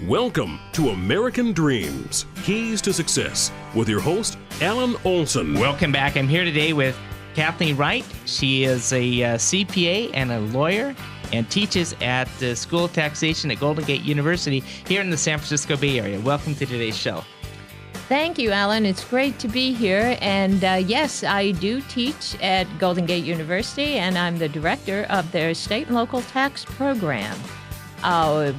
Welcome to American Dreams, Keys to Success, with your host, Alan Olson. Welcome back. I'm here today with Kathleen Wright. She is a CPA and a lawyer and teaches at the School of Taxation at Golden Gate University here in the San Francisco Bay Area. Welcome to today's show. Thank you, Alan. It's great to be here. And yes, I do teach at Golden Gate University, and I'm the director of their state and local tax program,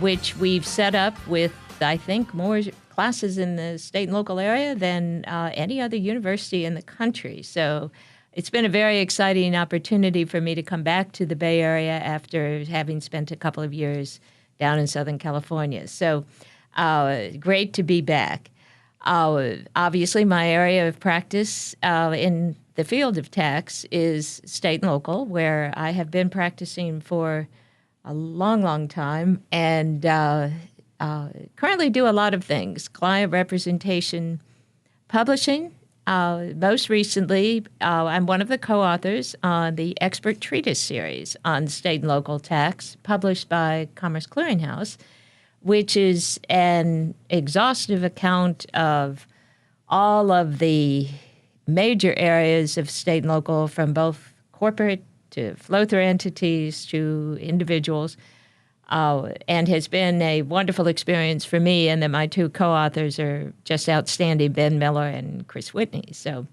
which we've set up with, I think, more classes in the state and local area than any other university in the country. So it's been a very exciting opportunity for me to come back to the Bay Area after having spent a couple of years down in Southern California. So great to be back. Obviously, my area of practice in the field of tax is state and local, where I have been practicing for a long, long time, and currently do a lot of things: client representation, publishing. Most recently, I'm one of the co-authors on the Expert Treatise series on state and local tax, published by Commerce Clearinghouse, which is an exhaustive account of all of the major areas of state and local, from both corporate to flow-through entities to individuals, and has been a wonderful experience for me, and that my two co-authors are just outstanding, Ben Miller and Chris Whitney. So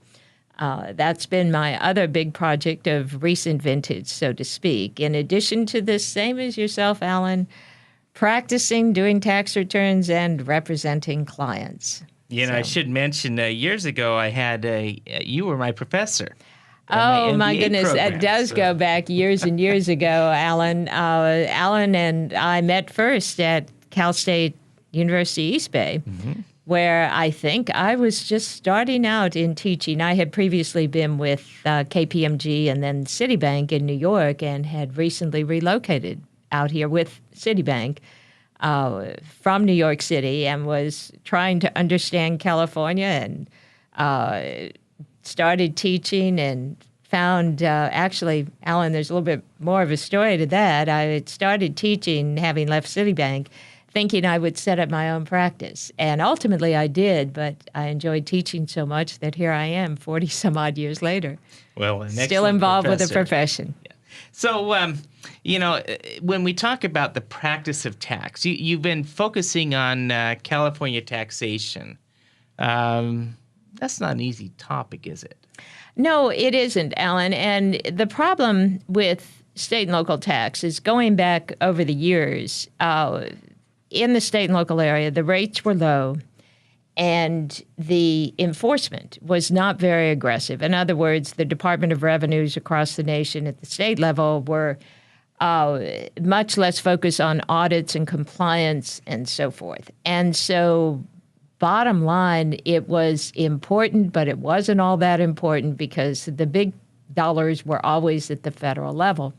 that's been my other big project of recent vintage, so to speak. In addition to this, same as yourself, Alan, practicing, doing tax returns, and representing clients. You know, I should mention, years ago, I had you were my professor. Oh, my goodness. Program, that does go back years and years ago, Alan. Alan and I met first at Cal State University East Bay, where I think I was just starting out in teaching. I had previously been with KPMG and then Citibank in New York, and had recently relocated out here with Citibank from New York City, and was trying to understand California, and started teaching, and found, actually, Alan, there's a little bit more of a story to that. I had started teaching, having left Citibank, thinking I would set up my own practice. And ultimately I did, but I enjoyed teaching so much that here I am 40 some odd years later. Well, still involved with the profession. Yeah. So, you know, when we talk about the practice of tax, you've been focusing on California taxation. That's not an easy topic, is it? No, it isn't, Alan. And the problem with state and local tax is, going back over the years, in the state and local area, the rates were low, and the enforcement was not very aggressive. In other words, the Department of Revenues across the nation at the state level were much less focused on audits and compliance and so forth. And so, bottom line, it was important, but it wasn't all that important because the big dollars were always at the federal level.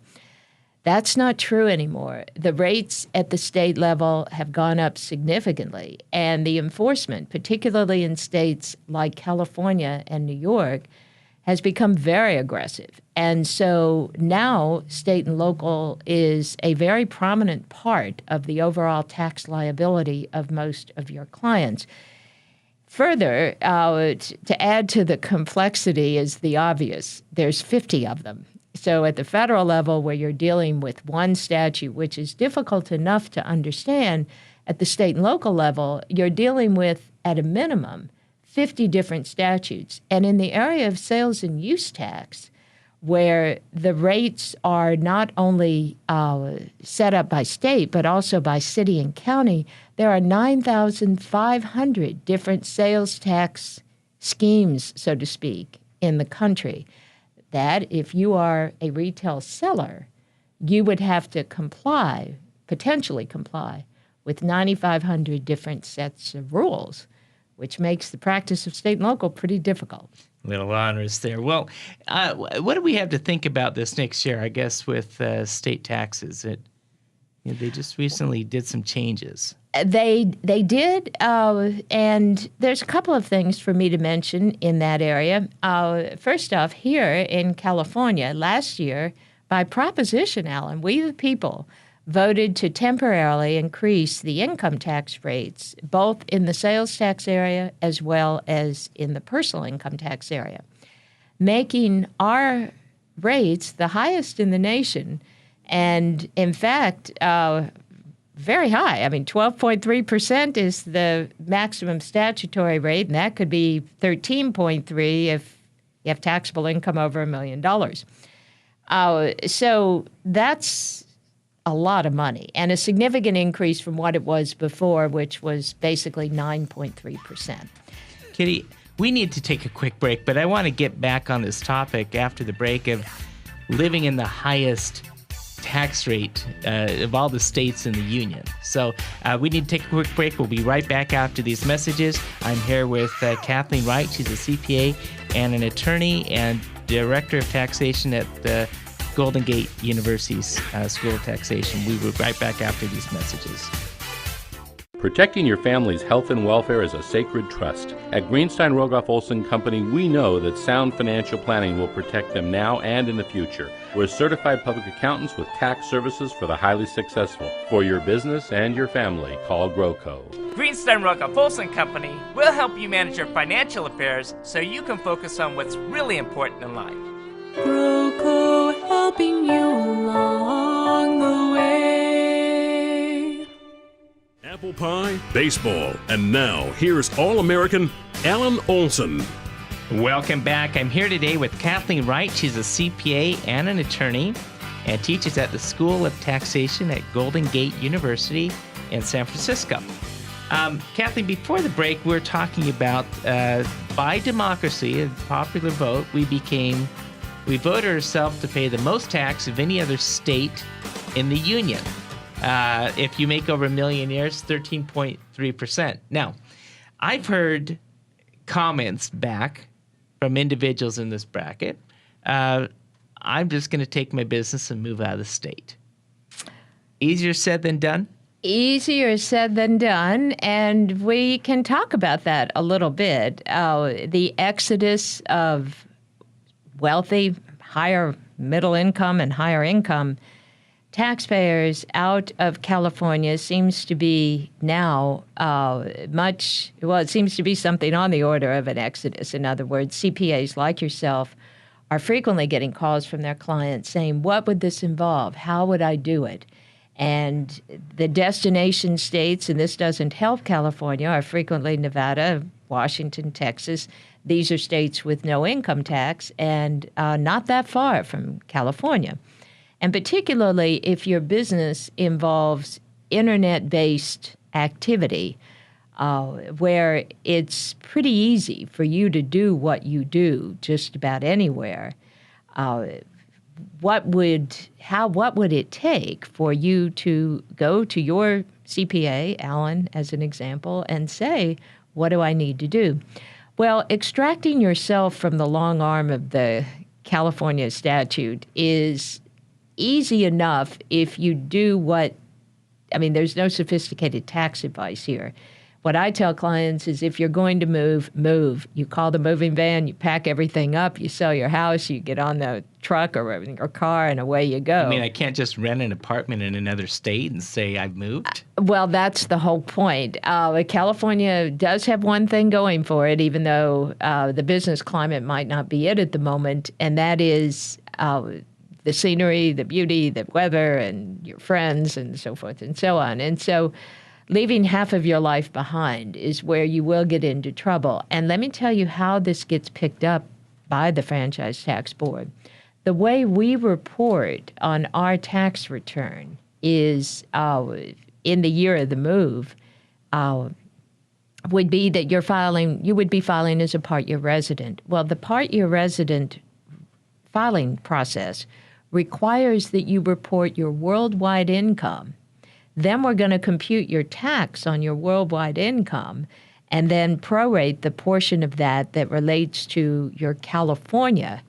That's not true anymore. The rates at the state level have gone up significantly, and the enforcement, particularly in states like California and New York, has become very aggressive. And so now state and local is a very prominent part of the overall tax liability of most of your clients. Further, to add to the complexity is the obvious. There's 50 of them. So at the federal level, where you're dealing with one statute, which is difficult enough to understand, at the state and local level, you're dealing with, at a minimum, 50 different statutes. And in the area of sales and use tax, where the rates are not only set up by state, but also by city and county, there are 9,500 different sales tax schemes, so to speak, in the country, that if you are a retail seller, you would have to comply, potentially comply, with 9,500 different sets of rules, which makes the practice of state and local pretty difficult. Little honors there. Well, what do we have to think about this next year, I guess, with state taxes? They just recently did some changes. They did, and there's a couple of things for me to mention in that area. First off, here in California, last year, by proposition, Alan, we the people voted to temporarily increase the income tax rates, both in the sales tax area as well as in the personal income tax area, making our rates the highest in the nation. And in fact, very high. I mean, 12.3% is the maximum statutory rate, and that could be 13.3 if you have taxable income over $1 million. So that's a lot of money and a significant increase from what it was before, which was basically 9.3%. Kitty, we need to take a quick break, but I want to get back on this topic after the break of living in the highest tax rate of all the states in the union. So we need to take a quick break. We'll be right back after these messages. I'm here with Kathleen Wright. She's a CPA and an attorney and Director of Taxation at the Golden Gate University's School of Taxation. We will be right back after these messages. Protecting your family's health and welfare is a sacred trust. At Greenstein Rogoff Olson Company, we know that sound financial planning will protect them now and in the future. We're certified public accountants with tax services for the highly successful. For your business and your family, call GROCO. Greenstein Rogoff Olson Company will help you manage your financial affairs so you can focus on what's really important in life. GROCO, helping you along the way. Apple pie, baseball, and now here's All-American Alan Olson. Welcome back. I'm here today with Kathleen Wright. She's a CPA and an attorney and teaches at the School of Taxation at Golden Gate University in San Francisco. Kathleen, before the break, we were talking about by democracy, a popular vote, we voted ourselves to pay the most tax of any other state in the union. If you make over $1 million a year, it's 13.3%. Now, I've heard comments back from individuals in this bracket. I'm just going to take my business and move out of the state. Easier said than done? Easier said than done, and we can talk about that a little bit. The exodus of wealthy, higher middle income and higher income taxpayers out of California seems to be now it seems to be something on the order of an exodus. In other words, CPAs like yourself are frequently getting calls from their clients saying, what would this involve? How would I do it? And the destination states, and this doesn't help California, are frequently Nevada, Washington, Texas. These are states with no income tax and not that far from California. And particularly if your business involves internet-based activity, where it's pretty easy for you to do what you do just about anywhere, what would it take for you to go to your CPA, Alan, as an example, and say, what do I need to do? Well, extracting yourself from the long arm of the California statute is easy enough if you do there's no sophisticated tax advice here. What I tell clients is if you're going to move. You call the moving van, you pack everything up, you sell your house, you get on the truck or car, and away you go. I mean, I can't just rent an apartment in another state and say I've moved? Well, that's the whole point. California does have one thing going for it, even though the business climate might not be it at the moment, and that is the scenery, the beauty, the weather, and your friends, and so forth and so on. And so leaving half of your life behind is where you will get into trouble. And let me tell you how this gets picked up by the Franchise Tax Board. The way we report on our tax return is in the year of the move would be that you would be filing as a part-year resident. Well, the part-year resident filing process requires that you report your worldwide income. Then we're going to compute your tax on your worldwide income and then prorate the portion of that relates to your California,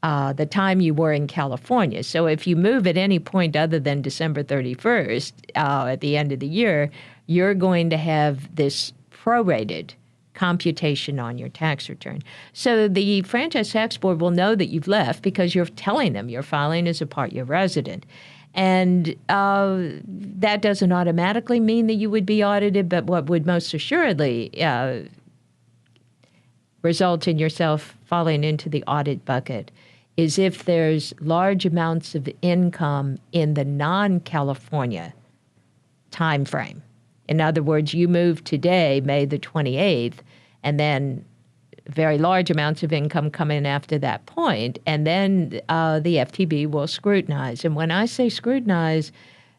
the time you were in California. So if you move at any point other than December 31st at the end of the year, you're going to have this prorated computation on your tax return. So the Franchise Tax Board will know that you've left because you're telling them you're filing as a part-year resident. And that doesn't automatically mean that you would be audited, but what would most assuredly result in yourself falling into the audit bucket is if there's large amounts of income in the non-California time frame. In other words, you moved today, May the 28th, and then very large amounts of income come in after that point, and then the FTB will scrutinize. And when I say scrutinize,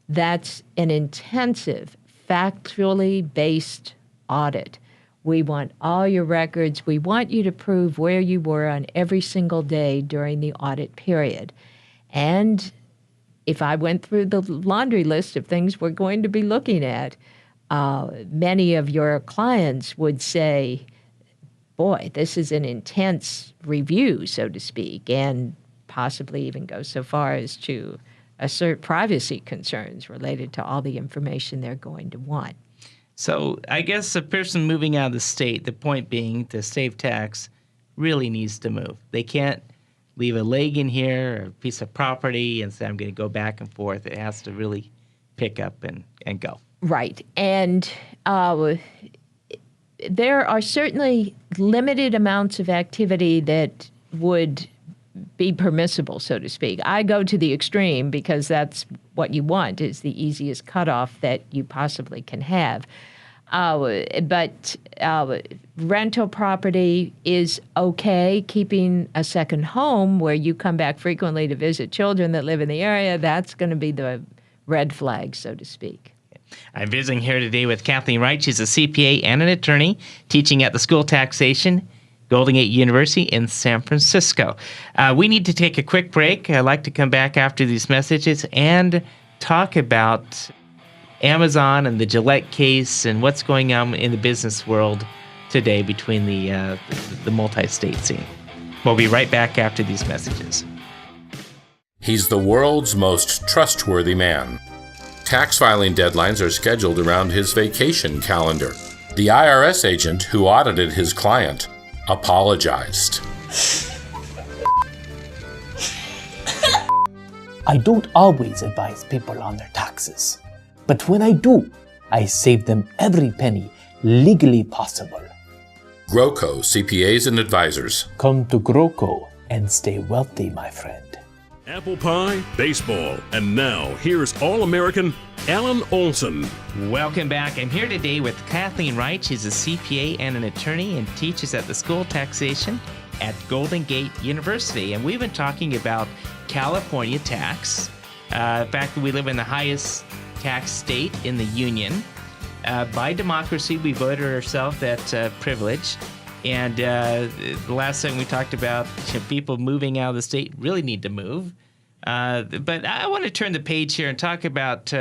that's an intensive, factually based audit. We want all your records. We want you to prove where you were on every single day during the audit period. And if I went through the laundry list of things we're going to be looking at, many of your clients would say, boy, this is an intense review, so to speak, and possibly even go so far as to assert privacy concerns related to all the information they're going to want. So I guess a person moving out of the state, the point being to save tax, really needs to move. They can't leave a leg in here or a piece of property and say, I'm going to go back and forth. It has to really pick up and go. Right. And there are certainly limited amounts of activity that would be permissible, so to speak. I go to the extreme because that's what you want, is the easiest cutoff that you possibly can have. But rental property is okay. Keeping a second home where you come back frequently to visit children that live in the area, that's going to be the red flag, so to speak. I'm visiting here today with Kathleen Wright. She's a CPA and an attorney teaching at the School of Taxation, Golden Gate University in San Francisco. We need to take a quick break. I'd like to come back after these messages and talk about Amazon and the Gillette case and what's going on in the business world today between the multi-state scene. We'll be right back after these messages. He's the world's most trustworthy man. Tax filing deadlines are scheduled around his vacation calendar. The IRS agent who audited his client apologized. I don't always advise people on their taxes, but when I do, I save them every penny legally possible. GROCO CPAs and Advisors. Come to GROCO and stay wealthy, my friend. Apple pie, baseball, and now here's All-American Alan Olson. Welcome back. I'm here today with Kathleen Wright. She's a CPA and an attorney and teaches at the School of Taxation at Golden Gate University. And we've been talking about California tax. In fact, we live in the highest tax state in the union. By democracy, we voted ourselves that privilege. And the last thing we talked about, people moving out of the state really need to move. But I want to turn the page here and talk about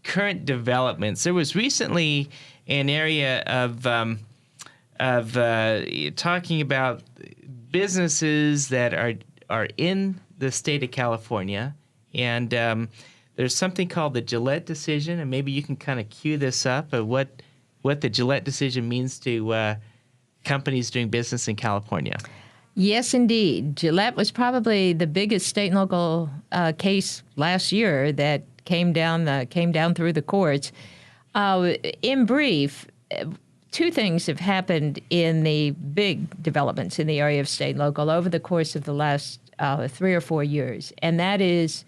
current developments. There was recently an area of talking about businesses that are in the state of California, and there's something called the Gillette Decision, and maybe you can kind of cue this up of what the Gillette Decision means to companies doing business in California. Yes, indeed. Gillette was probably the biggest state and local case last year that came down through the courts. In brief, two things have happened in the big developments in the area of state and local over the course of the last 3 or 4 years, and that is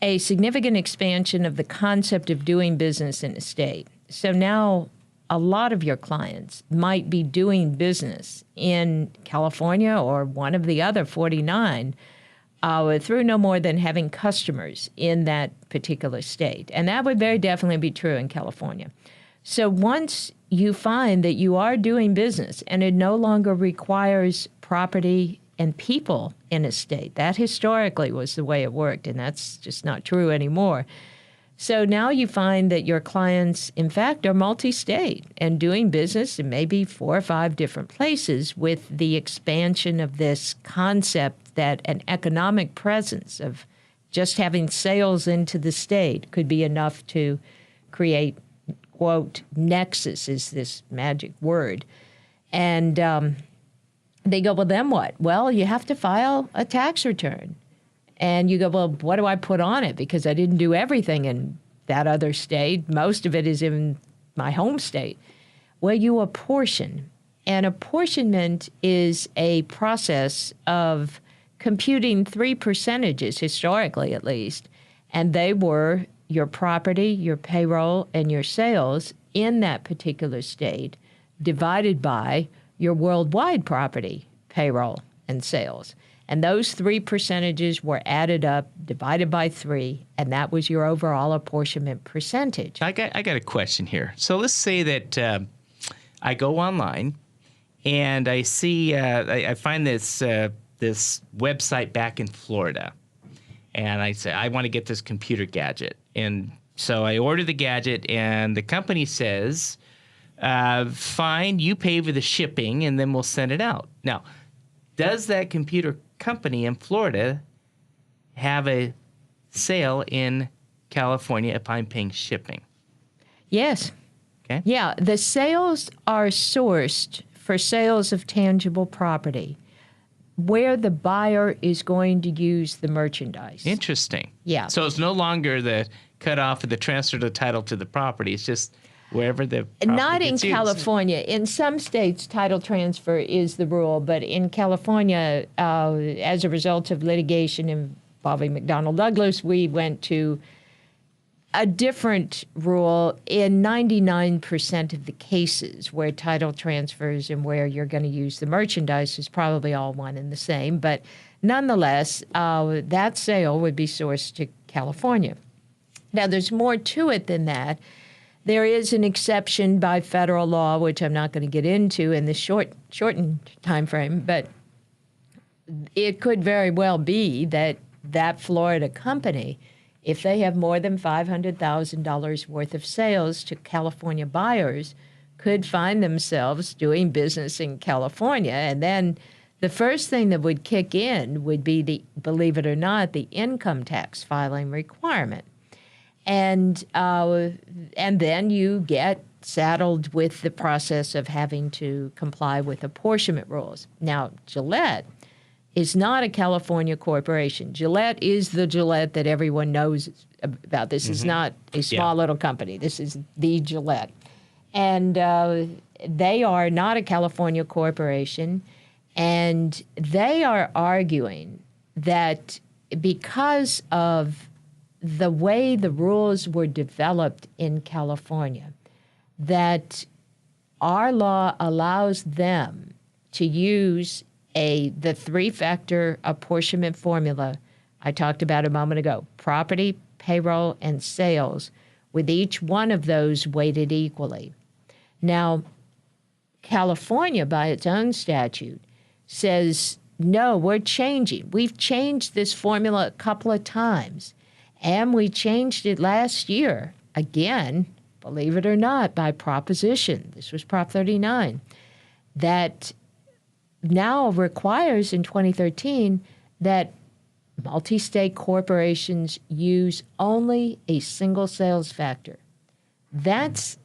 a significant expansion of the concept of doing business in a state. So now a lot of your clients might be doing business in California or one of the other 49 through no more than having customers in that particular state. And that would very definitely be true in California. So once you find that you are doing business and it no longer requires property and people in a state, that historically was the way it worked, and that's just not true anymore. So now you find that your clients, in fact, are multi-state and doing business in maybe 4 or 5 different places with the expansion of this concept that an economic presence of just having sales into the state could be enough to create, quote, nexus is this magic word. And they go, well, then what? Well, you have to file a tax return. And you go, well, what do I put on it? Because I didn't do everything in that other state. Most of it is in my home state. Well, you apportion. And apportionment is a process of computing 3 percentages, historically at least, and they were your property, your payroll, and your sales in that particular state divided by your worldwide property, payroll, and sales. And those 3 percentages were added up, divided by 3, and that was your overall apportionment percentage. I got a question here. So let's say that I go online and I see I find this website back in Florida, and I say I want to get this computer gadget, and so I order the gadget, and the company says, "Fine, you pay for the shipping, and then we'll send it out." Now, does that computer company in Florida have a sale in California if I'm paying shipping? Yes. Okay. Yeah, the sales are sourced for sales of tangible property where the buyer is going to use the merchandise. Interesting. Yeah. So it's no longer the cutoff of the transfer of the title to the property. It's just wherever the property Not in gets used. California. In some states, title transfer is the rule, but in California, as a result of litigation involving McDonnell Douglas, we went to a different rule in 99% of the cases where title transfers and where you're going to use the merchandise is probably all one and the same. But nonetheless, that sale would be sourced to California. Now, there's more to it than that. There is an exception by federal law, which I'm not going to get into in the shortened time frame, but it could very well be that that Florida company, if they have more than $500,000 worth of sales to California buyers, could find themselves doing business in California. And then the first thing that would kick in would be, believe it or not, the income tax filing requirement. And then you get saddled with the process of having to comply with apportionment rules. Now, Gillette is not a California corporation. Gillette is the Gillette that everyone knows about. This is not a small little company. This is the Gillette. And they are not a California corporation, and they are arguing that because of the way the rules were developed in California, that our law allows them to use the 3-factor apportionment formula I talked about a moment ago: property, payroll, and sales, with each one of those weighted equally. Now, California, by its own statute, says, no, we're changing. We've changed this formula a couple of times, and we changed it last year, again, believe it or not, by proposition. This was Prop 39, that now requires in 2013 that multi-state corporations use only a single sales factor. That's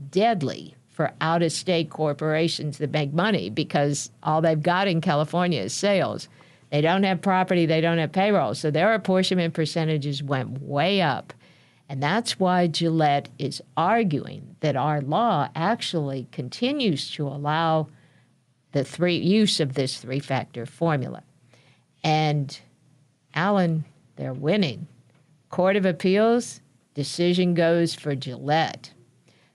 deadly for out-of-state corporations that make money, because all they've got in California is sales. They don't have property, they don't have payroll, so their apportionment percentages went way up. And that's why Gillette is arguing that our law actually continues to allow the use of this 3-factor formula. And, Alan, they're winning. Court of Appeals, decision goes for Gillette.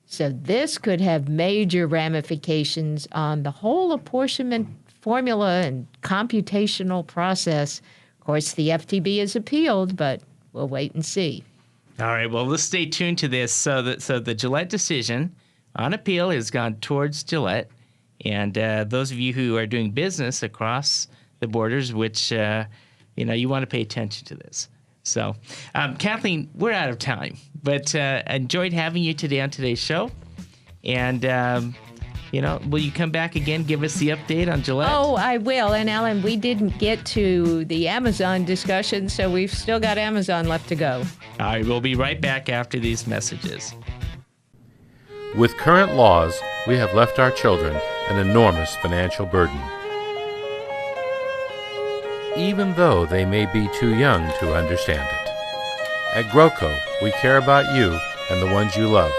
So this could have major ramifications on the whole apportionment formula and computational process. Of course, the FTB is appealed, but we'll wait and see. All right, well, let's stay tuned to this. So the Gillette decision on appeal has gone towards Gillette. And those of you who are doing business across the borders, which, you want to pay attention to this. So, Kathleen, we're out of time, but enjoyed having you today on today's show. And, will you come back again, give us the update on Gillette? Oh, I will. And, Alan, we didn't get to the Amazon discussion, so we've still got Amazon left to go. All right, we'll be right back after these messages. With current laws, we have left our children an enormous financial burden. even though they may be too young to understand it. At GrowCo, we care about you and the ones you love,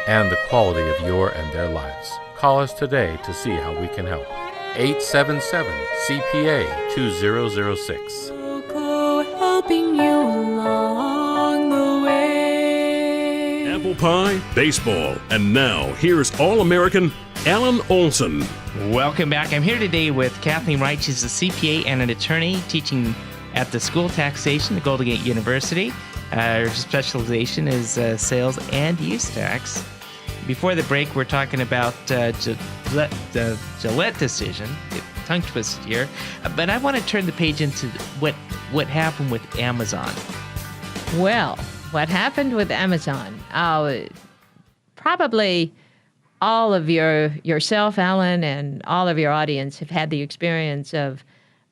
and the quality of your and their lives. Call us today to see how we can help. 877-CPA-2006. GrowCo helping you along the way. Apple pie, baseball, and now here's All-American Alan Olson. Welcome back. I'm here today with Kathleen Wright. She's a CPA and an attorney teaching at the School Taxation at Golden Gate University. Her specialization is sales and use tax. Before the break, we're talking about the Gillette Decision. Tongue twist here. But I want to turn the page into what happened with Amazon. Well, what happened with Amazon? Probably all of yourself, Alan, and all of your audience have had the experience of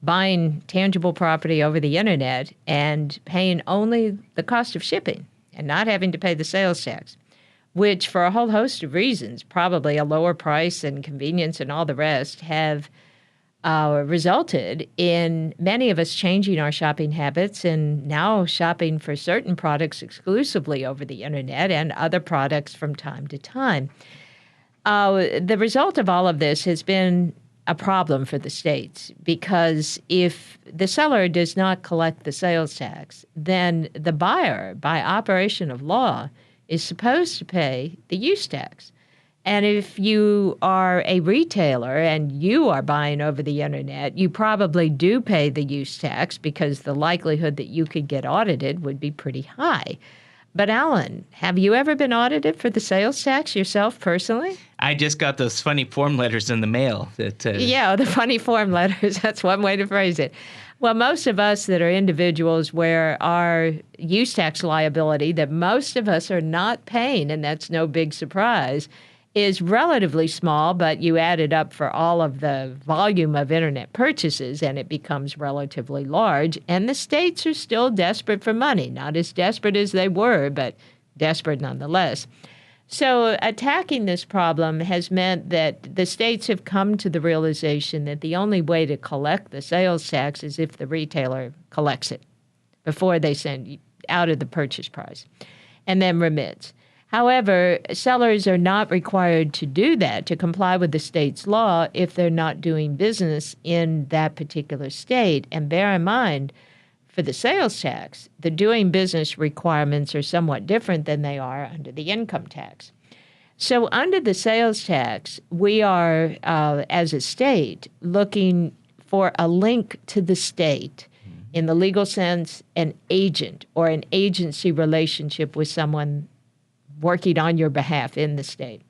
buying tangible property over the internet and paying only the cost of shipping and not having to pay the sales tax, which for a whole host of reasons, probably a lower price and convenience and all the rest, have resulted in many of us changing our shopping habits and now shopping for certain products exclusively over the internet and other products from time to time. The result of all of this has been a problem for the states, because if the seller does not collect the sales tax, then the buyer, by operation of law, is supposed to pay the use tax. And if you are a retailer and you are buying over the internet, you probably do pay the use tax because the likelihood that you could get audited would be pretty high. But Alan, have you ever been audited for the sales tax yourself personally? I just got those funny form letters in the mail. Yeah, the funny form letters. That's one way to phrase it. Well, most of us that are individuals where our use tax liability that most of us are not paying, and that's no big surprise, is relatively small, but you add it up for all of the volume of internet purchases and it becomes relatively large. And the states are still desperate for money, not as desperate as they were, but desperate nonetheless. So attacking this problem has meant that the states have come to the realization that the only way to collect the sales tax is if the retailer collects it before they send out of the purchase price and then remits. However, sellers are not required to do that, to comply with the state's law, if they're not doing business in that particular state. And bear in mind, for the sales tax, the doing business requirements are somewhat different than they are under the income tax. So under the sales tax, we are, as a state, looking for a link to the state. In the legal sense, an agent or an agency relationship with someone working on your behalf in the state.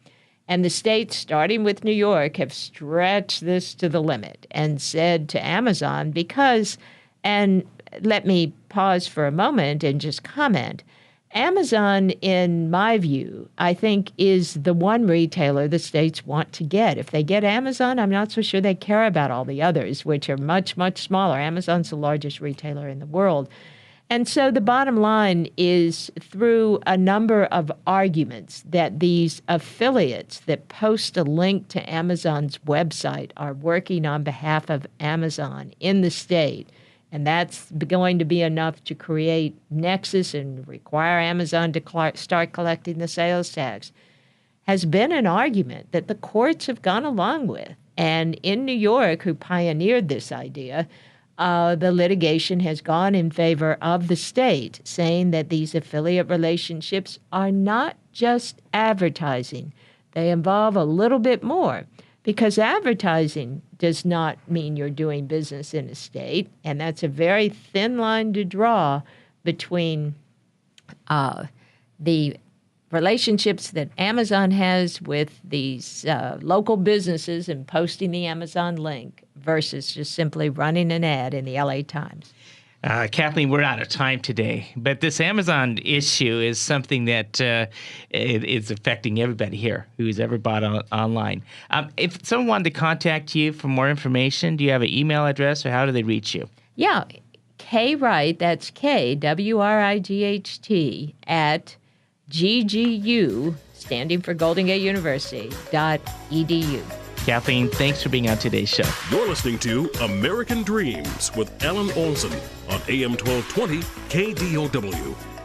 And the states, starting with New York, have stretched this to the limit and said to Amazon, because, and let me pause for a moment and just comment, Amazon, in my view, I think is the one retailer the states want to get. If they get Amazon, I'm not so sure they care about all the others, which are much, much smaller. Amazon's the largest retailer in the world. And so the bottom line is, through a number of arguments that these affiliates that post a link to Amazon's website are working on behalf of Amazon in the state, and that's going to be enough to create nexus and require Amazon to start collecting the sales tax, has been an argument that the courts have gone along with. And in New York, who pioneered this idea, the litigation has gone in favor of the state, saying that these affiliate relationships are not just advertising. They involve a little bit more, because advertising does not mean you're doing business in a state, and that's a very thin line to draw between the relationships that Amazon has with these local businesses and posting the Amazon link versus just simply running an ad in the LA Times. Kathleen, we're out of time today, but this Amazon issue is something that is affecting everybody here who's ever bought online. If someone wanted to contact you for more information, do you have an email address, or how do they reach you? Yeah, kwright, that's KWRIGHT, at GGU, standing for Golden Gate University, .edu. Kathleen, thanks for being on today's show. You're listening to American Dreams with Alan Olson on AM 1220 KDOW.